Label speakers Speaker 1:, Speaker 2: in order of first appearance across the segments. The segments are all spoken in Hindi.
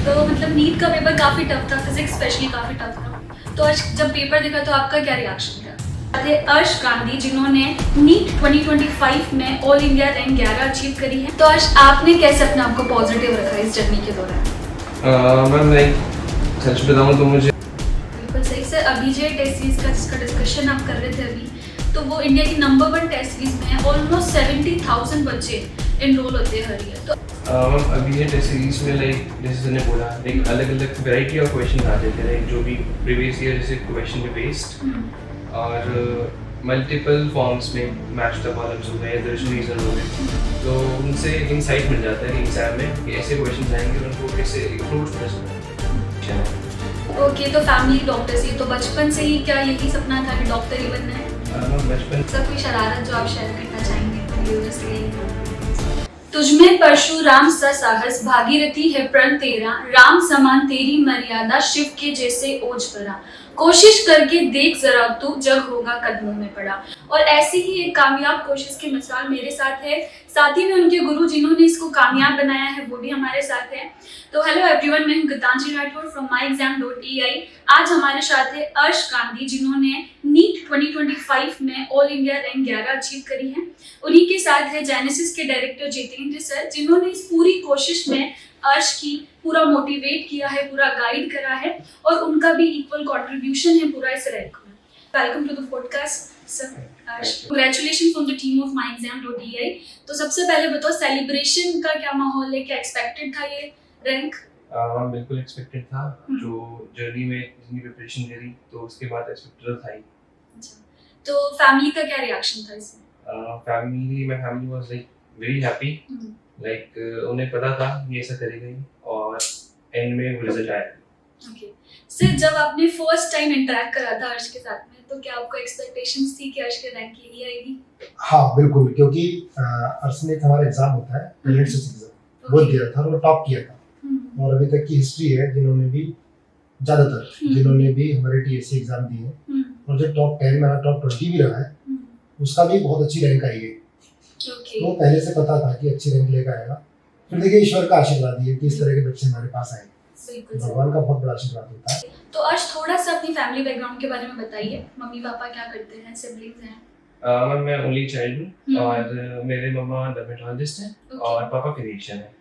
Speaker 1: तो मतलब नीट का पेपर काफ़ी टफ था, फिजिक्स स्पेशली काफ़ी टफ था। तो आज जब पेपर देखा तो आपका क्या रिएक्शन था? थे अर्श गांधी जिन्होंने नीट 2025 में ऑल इंडिया रैंक 11 अचीव करी है। तो अर्श, आपने कैसे अपने आप को पॉजिटिव रखा इस जर्नी के दौरान?
Speaker 2: मैम लाइक सच बताऊँ तो मुझे
Speaker 1: बिल्कुल सही सर। अभी जो टेस्ट सीरीज का जिसका डिस्कशन आप कर रहे थे अभी, तो वो इंडिया की नंबर 1 टेस्ट सीरीज में है। ऑलमोस्ट 70,000 बच्चे इनरोल होते हैं हर ईयर। तो
Speaker 2: मैम अभी ये टेस्ट सीरीज में लाइक जैसे मैंने बोला लाइक अलग अलग वैरायटी ऑफ क्वेश्चन आ जाते हैं लाइक जो भी प्रीवियस ईयर जैसे क्वेश्चन पे बेस्ड और मल्टीपल फॉर्म्स में मैच द कॉलम्स हो गए या दर्शन रीजन हो गए, तो उनसे इंसाइट मिल जाता है एग्जाम में कि ऐसे क्वेश्चन आएंगे और उनको कैसे अप्रोच कर सकते हैं।
Speaker 1: ओके, तो फैमिली डॉक्टर से तो बचपन से ही क्या यही सपना था कि डॉक्टर ही बनना है?
Speaker 2: बचपन
Speaker 1: सब कोई शरारत जो आप शेयर करना चाहेंगे? तुझमें परशुराम सा साहस, भागीरथी है प्रण तेरा, राम समान तेरी मर्यादा, शिव के जैसे ओज भरा, कोशिश करके देख जरा तू, जग होगा कदमों में पड़ा। और ऐसी ही एक कामयाब कोशिश की मिसाल मेरे साथ है, साथ ही में उनके गुरु जिन्होंने इसको कामयाब बनाया है वो भी हमारे साथ है। तो हेलो एवरीवन, मैं हूं गीतांजलि राठौर फ्रॉम myexam.ai। आज हमारे साथ है अर्श गांधी जिन्होंने नीट 2025 में ऑल इंडिया रैंक 11 अचीव करी है। उन्हीं के साथ है जेनेसिस के डायरेक्टर जितेंद्र सर, जिन्होंने इस पूरी कोशिश में अर्श की पूरा मोटिवेट किया है, पूरा गाइड करा है और उनका भी इक्वल कंट्रीब्यूशन है पूरा इस रैंक में। Welcome to the podcast sir Arsh. Congratulation from the team of myexam.ai। तो सबसे पहले बताओ, सेलिब्रेशन का क्या माहौल है, क्या एक्सपेक्टेड था ये रैंक?
Speaker 2: बिल्कुल एक्सपेक्टेड था। जो जर्नी में इतनी प्रिपरेशन करी तो उसके बाद एक्सपेक्टेड था ही।
Speaker 1: अच्छा, तो फैमिली का क्या रिएक्शन था इसमें?
Speaker 2: Family was like very happy, like उन्हें पता था ये ऐसा करेगा ही और एंड में वो रिजल्ट आया।
Speaker 1: ओके सर, जब आपने फर्स्ट टाइम इंटरेक्ट करा था अर्श के साथ में, तो क्या आपको एक्सपेक्टेशंस थी कि अर्श की रैंक यही आएगी?
Speaker 3: हाँ बिल्कुल, क्योंकि अर्श में एक हमारा एग्जाम होता है पेरेंट्स एग्जाम, वो दिया था और वो टॉप किया था। और अभी तक की हिस्ट्री है जिन्होंने भी ज्यादातर जिन्होंने भी हमारे टीएससी एग्जाम दिए हैं और जो टॉप 10 मेरा टॉप 20 भी रहा है उसका भी बहुत अच्छी रैंक आई है। तो पहले से पता था कि अच्छी रैंक लेकर आएगा। फिर देखिए ईश्वर का आशीर्वाद है कि इस तरह के बच्चे हमारे पास आए, भगवान का बहुत बड़ा आशीर्वाद होता है।
Speaker 1: तो आज थोड़ा सा अपनी फैमिली बैकग्राउंड के बारे में बताइए। मम्मी पापा क्या करते हैं, सिबलिंग्स हैं?
Speaker 2: मैं ओनली चाइल्ड हूँ और मेरे मम्मा डर्मेटोलॉजिस्ट हैं और पापा फिजिशियन हैं।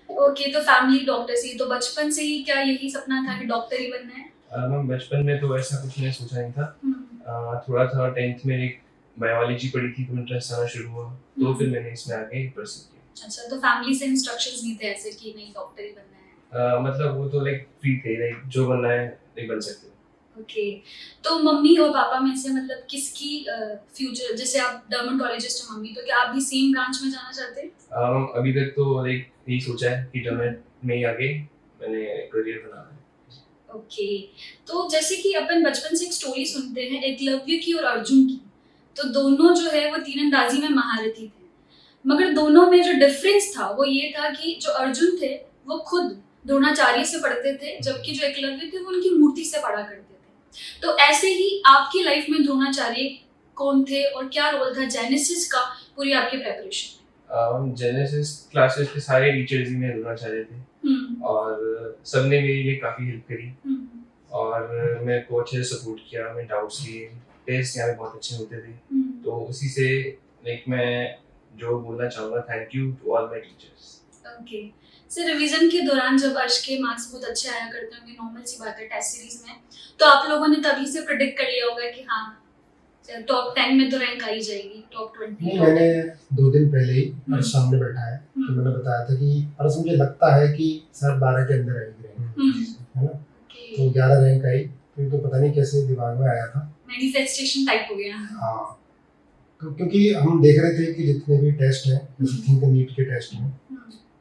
Speaker 1: ओके, तो फैमिली डॉक्टर से, तो बचपन से ही क्या यही सपना था कि डॉक्टर ही बनना है?
Speaker 2: मैम बचपन में तो ऐसा कुछ नहीं सोचा नहीं था। थोड़ा था 10th में एक बायोलॉजी पढ़ी थी तो इंटरेस्ट आना शुरू हुआ, तो फिर मैंने इसमें आगे परस्यू किया।
Speaker 1: अच्छा, तो फैमिली से इंस्ट्रक्शंस नहीं थे ऐसे कि नहीं डॉक्टर ही बनना है?
Speaker 2: मतलब वो तो लाइक फ्री थे, लाइक जो बनना है लाइक बन सकते हो।
Speaker 1: ओके, तो मम्मी और पापा में से मतलब किसकी फ्यूचर, जैसे आप डर्मेटोलॉजिस्ट हैं मम्मी, तो क्या आप भी सेम ब्रांच में जाना चाहते हैं?
Speaker 2: अभी तक तो लाइक यही सोचा है कि डर्मेट में ही आगे मैंने करियर बनाना है।
Speaker 1: ओके, तो जैसे कि अपन बचपन से एक स्टोरी सुनते हैं एकलव्य की और अर्जुन की, तो दोनों जो है वो तीरंदाजी में महारथी थे, मगर दोनों में जो डिफरेंस था वो ये था कि जो अर्जुन थे वो खुद द्रोणाचार्य से पढ़ते थे, जबकि जो एकलव्य थे वो उनकी मूर्ति से पढ़ा करते थे। तो ऐसे ही आपकी लाइफ में द्रोणाचार्य कौन थे और क्या रोल था जेनेसिस का पूरी आपकी प्रेपरेशन में?
Speaker 2: जेनेसिस क्लासेस के सारे टीचर्स ही मेरे द्रोणाचार्य थे और सबने मेरे लिए काफी हेल्प करी और मेरे को अच्छे से सपोर्ट किया। मैं डाउट्स लिए, टेस्ट यहाँ पे बहुत अच्छे होते थे, तो उसी से लाइक मैं जो बोलना चाहूँगा, thank you to all my teachers.
Speaker 1: Okay sir, revision के दौरान जब अर्श के मार्क्स बहुत अच्छे आया करते होंगे, नॉर्मल सी बात है टेस्ट सीरीज में, तो आप लोगों ने तभी से प्रेडिक्ट कर लिया होगा कि हाँ टॉप 10 में तो रैंक आ ही जाएगी, टॉप 20?
Speaker 3: नहीं, मैंने 2 दिन पहले ही अर्श सामने बैठा है तो मैंने बताया था कि अर्श मुझे लगता है कि सर 12 के अंदर आएगी रैंक, है ना? तो 11 रैंक आई, तो पता नहीं कैसे दिमाग में आया था,
Speaker 1: मैनिफेस्टेशन टाइप हो गया।
Speaker 3: हाँ, तो क्योंकि हम देख रहे थे कि जितने भी टेस्ट हैं, जैसे थिंक नीट के टेस्ट में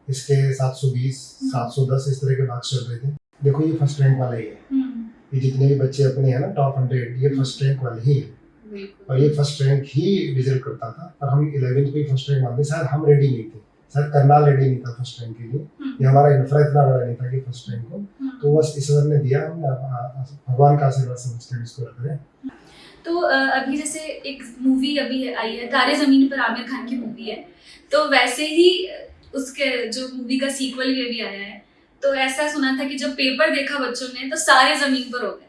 Speaker 3: इसके 720 710 इस तरह के मार्क्स चल रहे थे। देखो ये फर्स्ट रैंक वाला ही है, ये जितने भी बच्चे अपने हैं ना टॉप 100, ये फर्स्ट रैंक वाले ही है और ये फर्स्ट रैंक ही डिजर्व करता था। पर हम 11th को ही फर्स्ट रैंक मानते, शायद हम रेडी नहीं थे, शायद करनाल रेडी नहीं था फर्स्ट रैंक के लिए, ये हमारा इंफ्रा इतना बड़ा नहीं था कि फर्स्ट रैंक को, तो बस ईश्वर ने दिया, भगवान का आशीर्वाद समझते हैं इसको रख रहे हैं।
Speaker 1: तो अभी जैसे एक मूवी अभी आई है तारे ज़मीन पर, आमिर खान की मूवी है, तो वैसे ही उसके जो मूवी का सीक्वल भी अभी आया है, तो ऐसा सुना था कि जब पेपर देखा बच्चों ने तो सारे जमीन पर हो गए।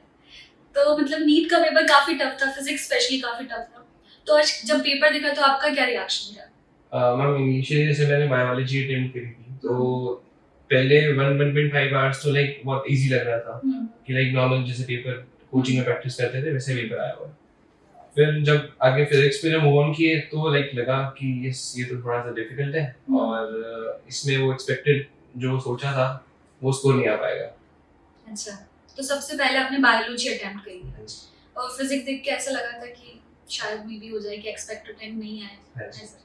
Speaker 1: तो मतलब नीट का पेपर काफी टफ था, फिजिक्स स्पेशली काफी टफ था। तो आज जब पेपर देखा तो आपका क्या रिएक्शन था?
Speaker 2: मैम इनिशियली जैसे मैंने बायोलॉजी अटेम्प्ट करी थी तो पहले 1.5 आवर्स तो लाइक बहुत इजी लग रहा था कि लाइक नॉर्मल जैसे पेपर कोचिंग में प्रैक्टिस करते थे वैसे पेपर आया हुआ है। फिर जब आगे फिजिक्स पे जब मूव ऑन किए तो लाइक लगा कि ये तो थोड़ा सा डिफिकल्ट है और इसमें वो एक्सपेक्टेड जो सोचा था वो स्कोर नहीं आ पाएगा।
Speaker 1: अच्छा, तो सबसे पहले आपने बायोलॉजी अटेम्प्ट करी थी और फिजिक्स देख के ऐसा लगा था कि शायद मे भी हो जाए कि एक्सपेक्टेड टाइम नहीं आए ऐसा।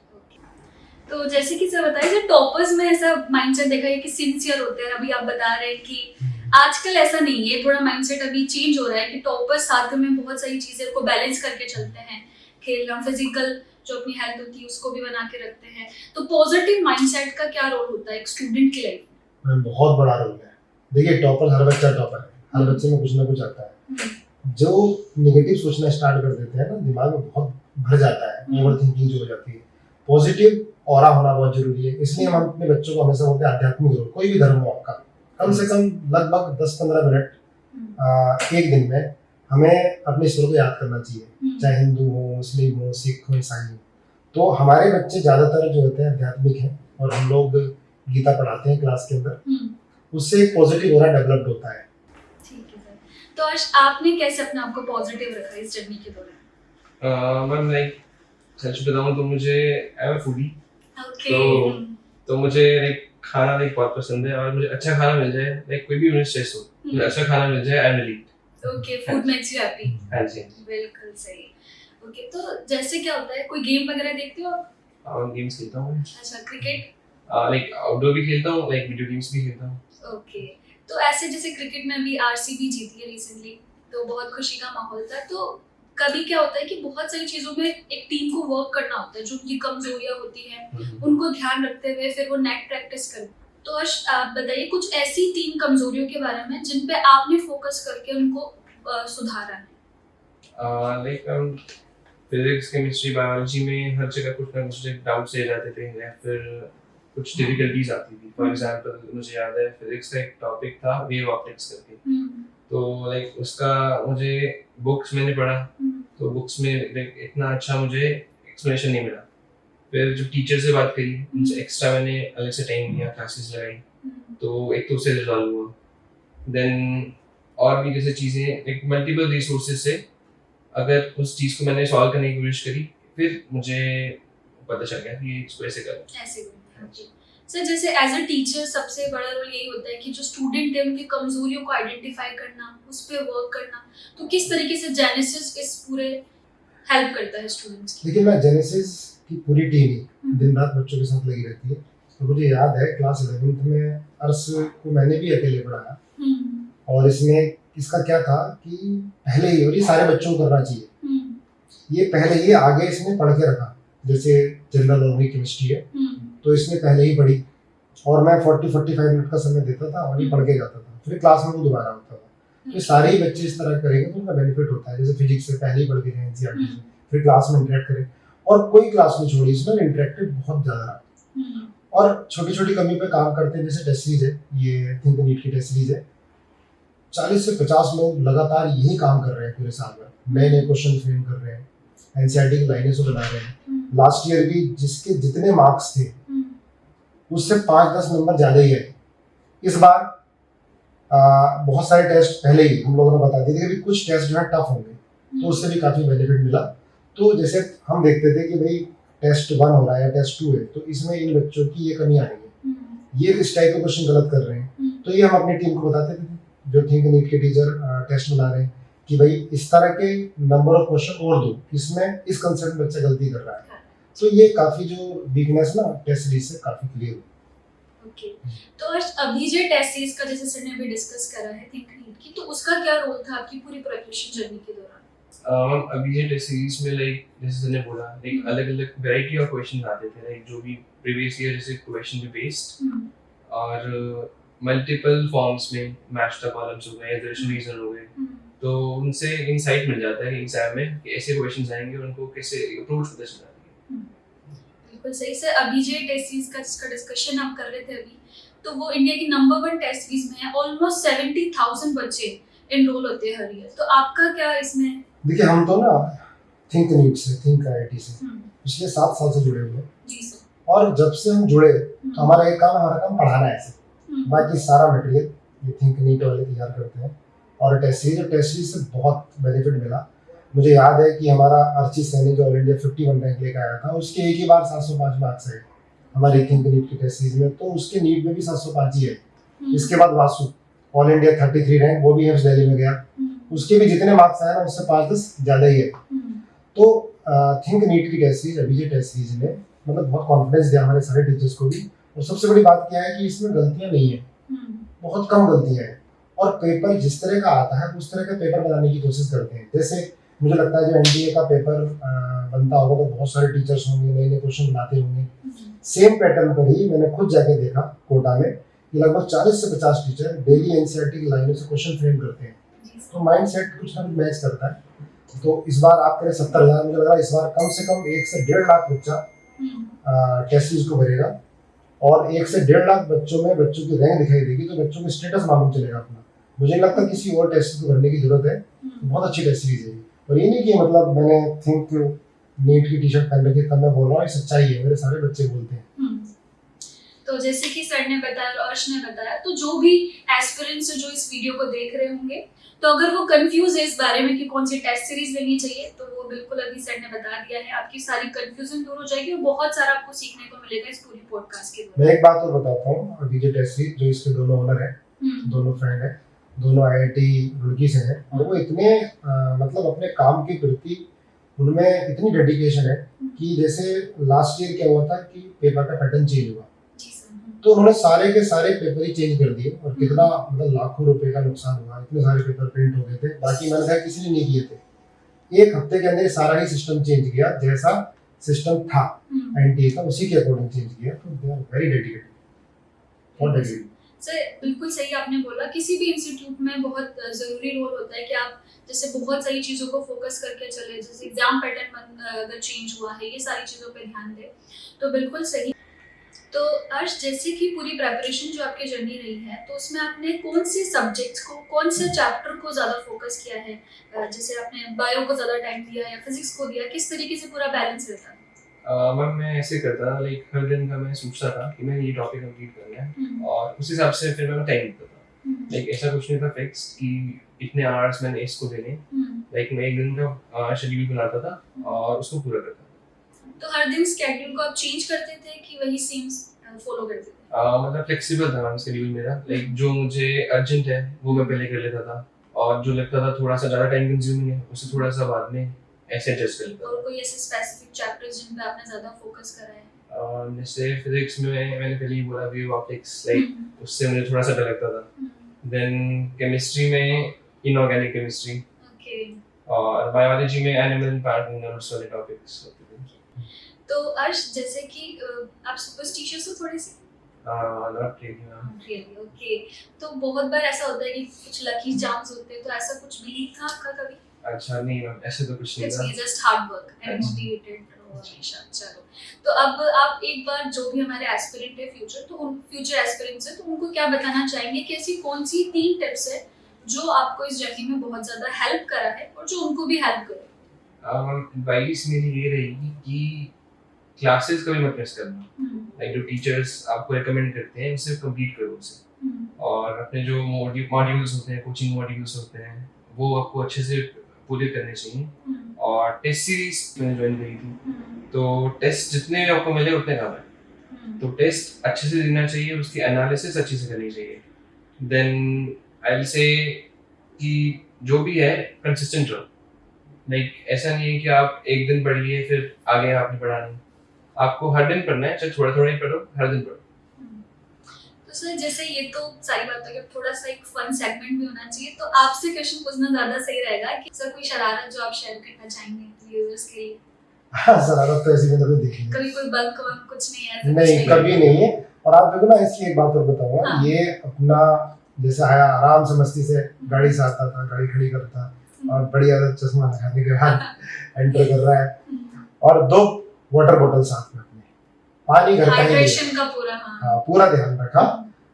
Speaker 1: तो जैसे कि सर बताइए जो टॉपर्स में ऐसा माइंडसेट देखा है कि सिंसियर होते हैं, अभी आप बता रहे हैं कि आजकल ऐसा नहीं है, थोड़ा माइंडसेट अभी चेंज हो रहा है कि टॉपर्स साथ में बहुत सारी चीजें को बैलेंस करके चलते हैं, खेलना, फिजिकल जो अपनी हेल्थ होती है उसको भी बना के रखते हैं। तो पॉजिटिव माइंडसेट का क्या रोल होता है एक स्टूडेंट की लाइफ
Speaker 3: में? बहुत बड़ा रोल है। देखिए टॉपर, हर बच्चा टॉपर है, हर बच्चे में कुछ ना कुछ आता है। जो नेगेटिव सोचना स्टार्ट कर देते हैं ना, दिमाग में बहुत भर जाता है, ओवर थिंकिंग जो हो जाती है। पॉजिटिव ऑरा होना बहुत जरूरी है। इसलिए हम अपने बच्चों को हमेशा बोलते हैं आध्यात्मिक रोल, कोई भी धर्म हो आपका, कम से कम लगभग 10-15 मिनट एक दिन में हमें अपने ईश्वर को याद करना चाहिए, चाहे हिंदू हो, मुस्लिम हो, सिख हो, ईसाई हो। तो हमारे बच्चे ज्यादातर जो होते हैं आध्यात्मिक हैं और हम लोग गीता पढ़ाते हैं क्लास के अंदर, उससे एक पॉजिटिव ऑरा डेवलप्ड होता है।
Speaker 1: ठीक है सर, तो आज आपने कैसे अपने आप को पॉजिटिव रखा इस जर्नी के दौरान?
Speaker 2: मैम लाइक सच बताऊं तो मुझे आई एम फूडी,
Speaker 1: ओके,
Speaker 2: तो मुझे लाइक खाना लाइक बहुत पसंद है और मुझे अच्छा खाना मिल जाए, लाइक कोई भी मुझे स्ट्रेस हो, मुझे अच्छा खाना मिल जाए, I will eat.
Speaker 1: Okay, food makes you happy.
Speaker 2: हाँ जी,
Speaker 1: बिल्कुल सही। ओके, तो जैसे क्या होता है, कोई गेम वगैरह देखते हो आप?
Speaker 2: और गेम्स खेलता हूँ।
Speaker 1: अच्छा, क्रिकेट?
Speaker 2: लाइक आउटडोर भी खेलता हूँ, लाइक वीडियो गेम्स भी खेलता हूँ।
Speaker 1: ओके, तो ऐसे जैसे क्रिकेट में अभी आरसीबी जीती है रिसेंटली, तो बहुत खुशी का माहौल था। तो कभी क्या होता है कि बहुत सारी चीजों में एक टीम को वर्क करना होता है, जो उनकी कमजोरियां होती हैं उनको ध्यान रखते हुए फिर वो नेट प्रैक्टिस करें। तो आज आप बताइए कुछ ऐसी 3 कमजोरियों के बारे में जिन पे आपने फोकस करके उनको सुधारा है।
Speaker 2: लाइक फिजिक्स, केमिस्ट्री, बायोलॉजी में हर जगह कुछ ना कुछ डाउट्स रह जाते थे या फिर कुछ डिफिकल्टीज आती थी। फॉर एग्जांपल मुझे याद है फिजिक्स का एक टॉपिक था वेव ऑप्टिक्स करके, तो लाइक उसका मुझे बुक्स मैंने पढ़ा तो बुक्स में लाइक इतना अच्छा मुझे एक्सप्लेनेशन नहीं मिला। फिर जब टीचर से बात करी, उनसे एक्स्ट्रा मैंने अलग से टाइम लिया, क्लासेस लगाई, तो एक तो उससे रिजॉल्व हुआ। देन और भी जैसे चीज़ें एक मल्टीपल रिसोर्सेज से अगर उस चीज़ को मैंने सॉल्व करने की कोशिश करी, फिर मुझे पता चल गया कि इसको ऐसे करना
Speaker 1: ऐसे सर, जैसे एज अ टीचर सबसे बड़ा रोल यही होता है कि जो स्टूडेंट है उनकी कमजोरियों को आइडेंटिफाई करना, उस पर वर्क करना। तो किस तरीके से जेनेसिस इस पूरे हेल्प करता है स्टूडेंट्स की?
Speaker 3: देखिए मैं जेनेसिस की पूरी टीम ही दिन रात बच्चों के साथ लगी रहती है। तो मुझे याद है क्लास 11th में अर्श को मैंने भी अकेले पढ़ाया, और इसमें इसका क्या था कि पहले ही, और ये सारे बच्चों को करना चाहिए, ये पहले ही आगे इसने पढ़ के रखा। जैसे जनरल ऑर्गेनिक केमिस्ट्री है तो इसने पहले ही पढ़ी, और मैं 40-45 मिनट का समय देता था और ये पढ़ के जाता था, फिर क्लास में वो दोबारा होता था। तो सारे ही बच्चे इस तरह करेंगे तो उनका बेनिफिट होता है। जैसे फिजिक्स से पहले ही पढ़ के जाए एनसीईआरटी से, फिर क्लास में इंटरेक्ट करें, और कोई क्लास नहीं छोड़ी, इसमें इंटरेक्टिव बहुत ज़्यादा रहा। और छोटी छोटी कमी पे काम करते हैं, जैसे टेस्ट सीरीज है, ये थिंक नीट की टेस्ट सीरीज है, 40 से 50 लोग लगातार यही काम कर रहे हैं पूरे साल में, नए नए क्वेश्चन फ्रेम कर रहे हैं, एनसीईआरटी की लाइनें से बना रहे हैं। लास्ट ईयर भी जिसके जितने मार्क्स थे उससे 5-10 नंबर ज़्यादा ही है। इस बार बहुत सारे टेस्ट पहले ही हम लोगों ने बता दिए थे कि कुछ टेस्ट जो है टफ होंगे, तो उससे भी काफ़ी बेनिफिट मिला। तो जैसे हम देखते थे कि भाई टेस्ट 1 हो रहा है या टेस्ट 2 है, तो इसमें इन बच्चों की ये कमी आ रही है, ये इस टाइप के क्वेश्चन गलत कर रहे हैं, तो ये हम अपनी टीम को बताते थे जो थिंक नीट के टीचर टेस्ट बना रहे हैं कि भाई इस तरह के नंबर ऑफ क्वेश्चन और दो, इसमें इस कंसेप्ट में बच्चा गलती कर रहा है। तो ये काफ़ी जो वीकनेस ना टेस्ट सीरीज से काफ़ी क्लियर हुई।
Speaker 1: ओके, तो आज अभी जो टेस्ट सीरीज का जैसे सर ने अभी डिस्कस करा है थिंक नीट की, तो उसका क्या रोल था आपकी पूरी प्रिपरेशन जर्नी के दौरान?
Speaker 2: मैम अभी ये टेस्ट सीरीज में लाइक जैसे सर ने बोला लाइक अलग अलग वैरायटी ऑफ क्वेश्चन आते थे, लाइक जो भी प्रीवियस ईयर जैसे क्वेश्चन पे बेस्ड, और मल्टीपल फॉर्म्स में मैच्ड प्रॉब्लम्स हो गए, इटरेशन रीजन हो गए, तो उनसे इंसाइट मिल जाता है कि एग्जाम में कि ऐसे क्वेश्चंस आएंगे और उनको कैसे अप्रोच होता चला है।
Speaker 1: बिल्कुल सही सर। अभी जो टेस्ट सीरीज का जिसका डिस्कशन आप कर रहे थे अभी, तो वो इंडिया की नंबर 1 टेस्ट सीरीज में है। ऑलमोस्ट 70,000 बच्चे एनरोल होते हैं हर ईयर। तो आपका क्या इसमें?
Speaker 3: देखिए हम तो ना थिंक नीट से, थिंक IIT से पिछले 7 साल से जुड़े हुए हैं।
Speaker 1: जी सर।
Speaker 3: और जब से हम जुड़े तो हमारा काम पढ़ाना है ऐसे। बाकी सारा मटेरियल ये थिंक नीट वाले तैयार करते हैं। और टेस्ट सीरीज से बहुत बेनिफिट मिला। मुझे याद है कि हमारा अर्ची सैनी जो ऑल इंडिया 51 रैंक लेकर आया था, उसके एक ही बार 705 मार्क्स आए हमारे थिंक नीट की टेस्ट सीरीज में। तो उसके नीट में भी 705 ही है। इसके बाद वासु ऑल इंडिया 33 रैंक, वो भी एम्स दिल्ली में गया, उसके भी जितने मार्क्स आए ना उससे 5-10 ज़्यादा ही है। तो थिंक नीट की टेस्ट सीरीज, अभी ये टेस्ट सीरीज ने मतलब बहुत कॉन्फिडेंस दिया हमारे सारे टीचर्स को भी। और सबसे बड़ी बात क्या है कि इसमें गलतियाँ नहीं है, बहुत कम गलतियाँ हैं। और पेपर जिस तरह का आता है उस तरह का पेपर बनाने की कोशिश करते हैं। जैसे मुझे लगता है जो NDA का पेपर बनता होगा तो बहुत सारे टीचर्स होंगे, नए नए क्वेश्चन बनाते होंगे। सेम पैटर्न पर ही मैंने खुद जाके देखा कोटा में कि लगभग 40 से 50 टीचर डेली NCERT की लाइनों से क्वेश्चन फ्रेम करते हैं। तो माइंड सेट कुछ ना कुछ मैच करता है। तो इस बार आप करें 70,000, मुझे लग रहा है इस बार कम से कम 1 से 1.5 लाख बच्चा टेस्ट सीरीज को भरेगा। और 1 से 1.5 लाख बच्चों में बच्चों की रैंक दिखाई देगी तो बच्चों में स्टेटस मालूम चलेगा अपना। मुझे नहीं लगता किसी और टेस्ट को भरने की जरूरत है। बहुत अच्छी टेस्ट सीरीज है। और ये नहीं कि मतलब मैंने थिंक नीट की टी-शर्ट पहन रखी तब मैं बोल रहा हूँ, ये सच्चाई है, मेरे सारे बच्चे बोलते हैं।
Speaker 1: तो जैसे कि सर ने बताया और अर्श ने बताया, तो जो भी एस्पिरेंट्स जो इस वीडियो को देख रहे होंगे, तो अगर वो कंफ्यूज है इस बारे में कि कौन सी टेस्ट सीरीज लेनी चाहिए, तो वो बिल्कुल अभी सर ने बता दिया है। आपकी सारी कंफ्यूजन दूर हो जाएगी और बहुत सारा आपको सीखने को मिलेगा इस पूरी पॉडकास्ट के द्वारा।
Speaker 3: मैं एक बात और बताता हूँ, अभी जो टेस्ट सीरीज जो इसके दोनों ओनर है, दोनों फ्रेंड है, दोनों IIT रुड़की से हैं। और वो इतने मतलब अपने काम के प्रति उनमें इतनी डेडिकेशन है कि जैसे लास्ट ईयर क्या हुआ था कि पेपर का पैटर्न चेंज हुआ, तो उन्होंने सारे के सारे पेपर ही चेंज कर दिए। और कितना मतलब लाखों रुपए का नुकसान हुआ, इतने सारे पेपर प्रिंट हो गए थे। बाकी मैंने कहा किसी ने नहीं किए थे। 1 हफ्ते के अंदर सारा ही सिस्टम चेंज किया, जैसा सिस्टम था NTA का उसी के अकॉर्डिंग चेंज किया। तो दे आर वेरी डेडिकेटेड, बहुत डेडिकेटेड।
Speaker 1: सर बिल्कुल सही आपने बोला। किसी भी इंस्टीट्यूट में बहुत ज़रूरी रोल होता है कि आप जैसे बहुत सारी चीज़ों को फोकस करके चले, जैसे एग्जाम पैटर्न अगर चेंज हुआ है, ये सारी चीज़ों पे ध्यान दें, तो बिल्कुल सही। तो अर्श, जैसे कि पूरी प्रेपरेशन जो आपकी जर्नी रही है, तो उसमें आपने कौन से सब्जेक्ट्स को, कौन से चैप्टर को ज़्यादा फोकस किया है? जैसे आपने बायो को ज़्यादा टाइम दिया या फिजिक्स को दिया, किस तरीके से पूरा बैलेंस रहता है?
Speaker 2: मैम मैं ऐसे करता था, लाइक हर दिन का मैं सोचता था कि मैं ये टॉपिक कंप्लीट करना है और उस हिसाब से फिर मैं टाइम देता था। लाइक ऐसा कुछ नहीं था फिक्स कि इतने आवर्स मैंने इसको देने। लाइक मैं एक दिन का शेड्यूल बनाता था और उसको पूरा करता था।
Speaker 1: तो हर दिन शेड्यूल को आप चेंज करते थे कि वही सेम फॉलो करते थे?
Speaker 2: मतलब फ्लेक्सिबल था मैम शेड्यूल मेरा। लाइक जो मुझे अर्जेंट है वो मैं पहले कर लेता था, और जो लगता था थोड़ा सा ज़्यादा टाइम कंज्यूमिंग है उसे थोड़ा सा बाद में ऐसे एडजस्ट कर लेता।
Speaker 1: और कोई ऐसे स्पेसिफिक चैप्टर्स जिन पे आपने ज़्यादा फोकस करा है?
Speaker 2: जैसे फिजिक्स में मैंने पहले ही बोला वेव ऑप्टिक्स, लाइक उससे मुझे थोड़ा सा डर लगता था। देन केमिस्ट्री में इनऑर्गेनिक केमिस्ट्री,
Speaker 1: ओके।
Speaker 2: और बायोलॉजी में एनिमल पार्ट यूनिवर्स वाले टॉपिक्स होते थे।
Speaker 1: तो अर्श, जैसे कि आप सुपरस्टिशियस हो थोड़े से?
Speaker 2: Not really.
Speaker 1: ओके। तो बहुत बार ऐसा होता है कि कुछ लकी चांस होते हैं, तो ऐसा कुछ बिलीव था आपका कभी?
Speaker 2: अच्छा नहीं मैम, ऐसे तो कुछ नहीं था।
Speaker 1: It's just hard work and motivated हमेशा। चलो, तो अब आप एक बार जो भी हमारे एस्पिरेंट है फ्यूचर, तो उन फ्यूचर एस्पिरेंट्स है, तो उनको क्या बताना चाहेंगे कि ऐसी कौन सी 3 टिप्स है जो आपको इस जर्नी में बहुत ज़्यादा हेल्प करा है और जो उनको भी हेल्प करे?
Speaker 2: एडवाइस मेरी ये रहेगी कि क्लासेस कभी मत मिस करना। लाइक जो टीचर्स आपको रिकमेंड करते हैं उसे कंप्लीट करो उसे। और अपने जो मॉड्यूल्स होते हैं, कोचिंग मॉड्यूल्स होते हैं, वो आपको अच्छे से पूरे करने चाहिए। और टेस्ट सीरीज मैंने ज्वाइन करी थी, तो टेस्ट जितने आपको मिले उतने कम है। तो टेस्ट अच्छे से देना चाहिए, उसकी एनालिसिस अच्छे से करनी चाहिए। देन आई विल से कि जो भी है कंसिस्टेंट रहो। लाइक ऐसा नहीं है कि आप एक दिन पढ़ लिए फिर आगे आपने पढ़ा नहीं। आपको हर दिन पढ़ना है, चाहे थोड़ा थोड़ा ही पढ़ो, हर दिन पढ़ो।
Speaker 1: तो सर जैसे ये तो सारी बात है कि थोड़ा सा एक फन सेगमेंट भी होना चाहिए, तो आपसे क्वेश्चन पूछना ज़्यादा सही रहेगा कि सर कोई शरारत जो आप शेयर करना चाहेंगे व्यूअर्स के लिए?
Speaker 3: हाँ, शरारत तो ऐसी मैंने देखी है।
Speaker 1: कभी कोई बंक वंक कुछ नहीं है?
Speaker 3: नहीं, कभी नहीं है। और आप देखो ना, इसकी एक बात और बताऊंगा।
Speaker 1: हाँ।
Speaker 3: ये अपना जैसे आया आराम से मस्ती से गाड़ी से आता था, गाड़ी खड़ी करता और बढ़िया चश्मा लगाने के बाद एंटर कर रहा है, और 2 वाटर बोतल साथ में अपने, पानी घर का ही
Speaker 1: हाइड्रेशन का पूरा
Speaker 3: पूरा ध्यान रखा।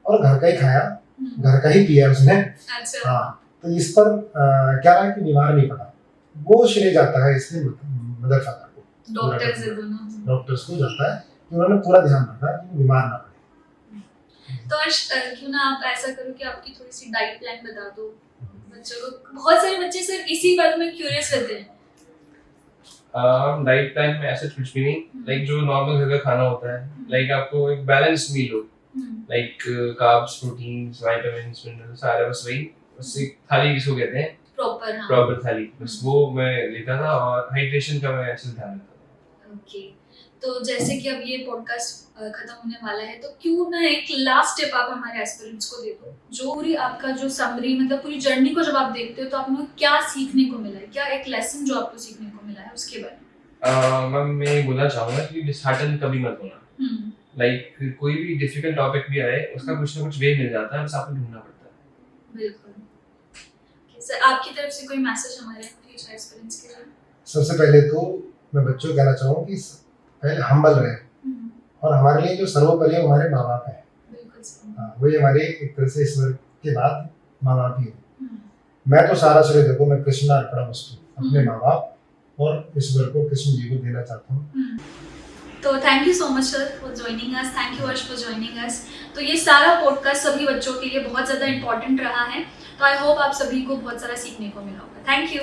Speaker 3: और घर का ही खाया,
Speaker 1: हम्म,
Speaker 3: घर का ही पिया उसने।
Speaker 1: अच्छा
Speaker 3: हाँ, तो इस पर क्या रहा कि बीमार नहीं पड़ा, वो श्रेय जाता है इसलिए मदर फादर को,
Speaker 1: डॉक्टर से दोनों।
Speaker 3: डॉक्टर्स को जाता है कि उन्होंने पूरा ध्यान रखा कि वो बीमार ना पड़े।
Speaker 1: तो आज क्यों ना आप ऐसा करो कि आपकी थोड़ी सी डाइट प्लान बता दो बच्चों को। बहुत सारे बच्चे सर इसी बारे में क्यूरियस रहते हैं।
Speaker 2: डाइट प्लान में ऐसा कुछ भी नहीं, लाइक जो नॉर्मल घर का खाना होता है, लाइक आपको एक बैलेंस्ड मील हो, like carbs, proteins, vitamins, minerals, सारा बस वही, उससे थाली जिसको कहते हैं
Speaker 1: प्रॉपर, हाँ
Speaker 2: प्रॉपर थाली, बस वो मैं लेता था और हाइड्रेशन का मैं ऐसे ध्यान रखता था।
Speaker 1: ओके। तो जैसे कि अब ये पॉडकास्ट खत्म होने वाला है, तो क्यों ना एक लास्ट टिप आप हमारे एस्पिरेंट्स को दे दो, जो पूरी आपका जो समरी मतलब पूरी जर्नी को जब आप देखते हो तो आपको क्या सीखने को मिला है, क्या एक लेसन जो आपको सीखने को मिला है उसके बारे में।
Speaker 2: मैम मैं बोलना चाहूँगा कि डिसहार्टन कभी मत होना, लाइक कोई भी डिफिकल्ट टॉपिक भी आए उसका कुछ ना कुछ वे मिल जाता है, बस आपको ढूंढना पड़ता है।
Speaker 1: बिल्कुल। सर आपकी तरफ से कोई मैसेज हमारे फ्यूचर एस्पिरेंट्स के लिए?
Speaker 3: सबसे पहले तो मैं बच्चों को कहना चाहूँगा कि पहले हम्बल रहे, और हमारे लिए जो सर्वोपरि है हमारे माँ बाप है।
Speaker 1: बिल्कुल सर।
Speaker 3: हाँ, वही हमारे एक तरह से ईश्वर के बाद माँ बाप ही है। मैं तो सारा श्रेय देखो मैं कृष्ण अर्पण वस्तु अपने माँ बाप और ईश्वर को, कृष्ण जी को देना चाहता हूँ।
Speaker 1: तो thank you so much sir for joining us, thank you अर्श फॉर ज्वाइनिंग अस। तो ये सारा पॉडकास्ट सभी बच्चों के लिए बहुत ज़्यादा इंपॉर्टेंट रहा है, तो आई होप आप सभी को बहुत सारा सीखने को मिला होगा। Thank you.